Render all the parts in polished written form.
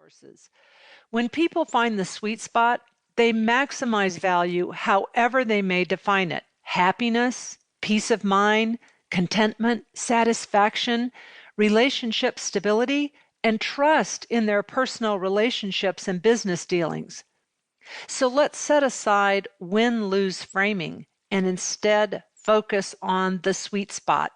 resources. When people find the sweet spot, they maximize value however they may define it: happiness, peace of mind, contentment, satisfaction, relationship stability, and trust in their personal relationships and business dealings. So let's set aside win-lose framing and instead focus on the sweet spot.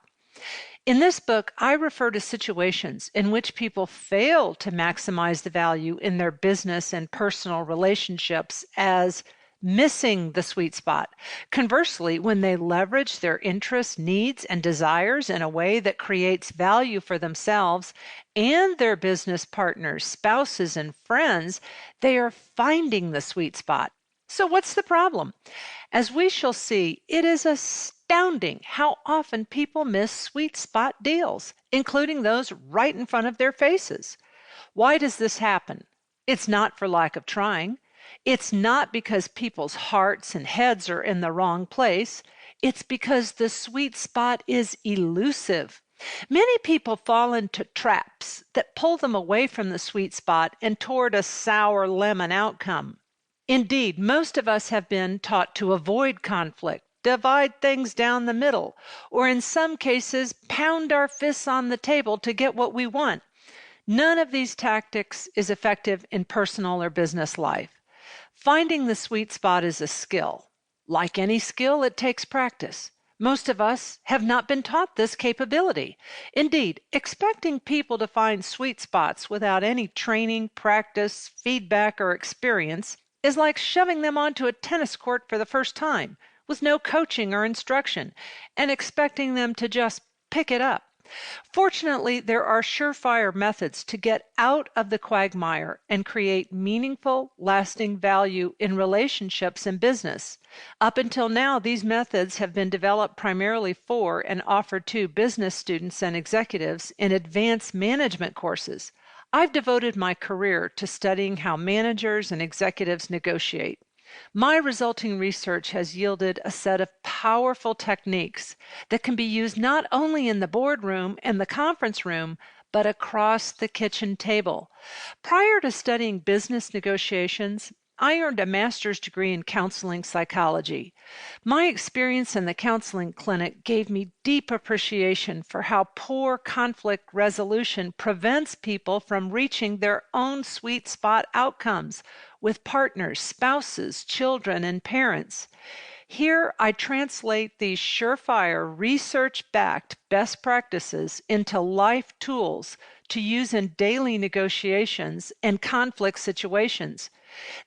In this book, I refer to situations in which people fail to maximize the value in their business and personal relationships as missing the sweet spot. Conversely, when they leverage their interests, needs, and desires in a way that creates value for themselves and their business partners, spouses, and friends, they are finding the sweet spot. So what's the problem? As we shall see, it is astounding how often people miss sweet spot deals, including those right in front of their faces. Why does this happen? It's not for lack of trying. It's not because people's hearts and heads are in the wrong place. It's because the sweet spot is elusive. Many people fall into traps that pull them away from the sweet spot and toward a sour lemon outcome. Indeed, most of us have been taught to avoid conflict, divide things down the middle, or in some cases, pound our fists on the table to get what we want. None of these tactics is effective in personal or business life. Finding the sweet spot is a skill. Like any skill, it takes practice. Most of us have not been taught this capability. Indeed, expecting people to find sweet spots without any training, practice, feedback, or experience is like shoving them onto a tennis court for the first time with no coaching or instruction and expecting them to just pick it up. Fortunately, there are surefire methods to get out of the quagmire and create meaningful, lasting value in relationships and business. Up until now, these methods have been developed primarily for and offered to business students and executives in advanced management courses. I've devoted my career to studying how managers and executives negotiate. My resulting research has yielded a set of powerful techniques that can be used not only in the boardroom and the conference room, but across the kitchen table. Prior to studying business negotiations, I earned a master's degree in counseling psychology. My experience in the counseling clinic gave me deep appreciation for how poor conflict resolution prevents people from reaching their own sweet spot outcomes with partners, spouses, children, and parents. Here, I translate these surefire, research-backed best practices into life tools to use in daily negotiations and conflict situations.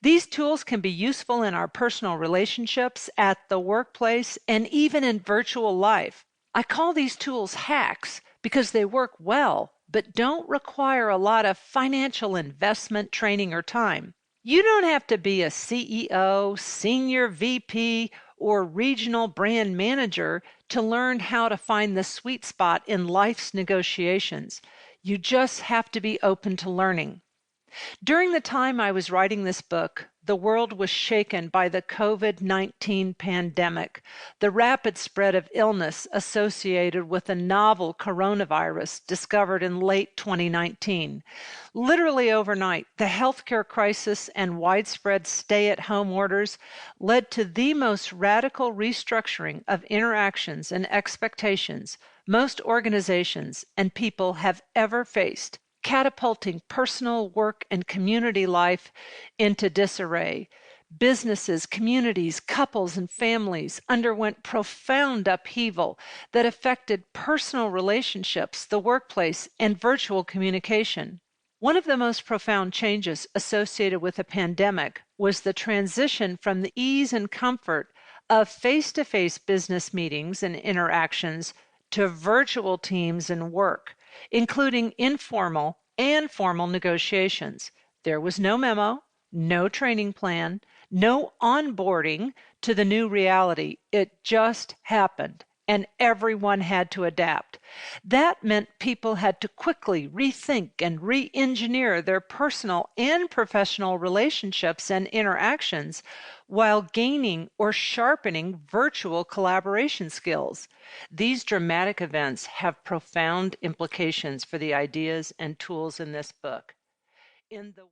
These tools can be useful in our personal relationships, at the workplace, and even in virtual life. I call these tools hacks because they work well, but don't require a lot of financial investment, training, or time. You don't have to be a CEO, senior VP, or regional brand manager to learn how to find the sweet spot in life's negotiations. You just have to be open to learning. During the time I was writing this book, the world was shaken by the COVID-19 pandemic, the rapid spread of illness associated with the novel coronavirus discovered in late 2019. Literally overnight, the healthcare crisis and widespread stay-at-home orders led to the most radical restructuring of interactions and expectations most organizations and people have ever faced, catapulting personal, work, and community life into disarray. Businesses, communities, couples, and families underwent profound upheaval that affected personal relationships, the workplace, and virtual communication. One of the most profound changes associated with the pandemic was the transition from the ease and comfort of face-to-face business meetings and interactions to virtual teams and work, including informal and formal negotiations. There was no memo, no training plan, no onboarding to the new reality. It just happened, and everyone had to adapt. That meant people had to quickly rethink and re-engineer their personal and professional relationships and interactions while gaining or sharpening virtual collaboration skills. These dramatic events have profound implications for the ideas and tools in this book. In the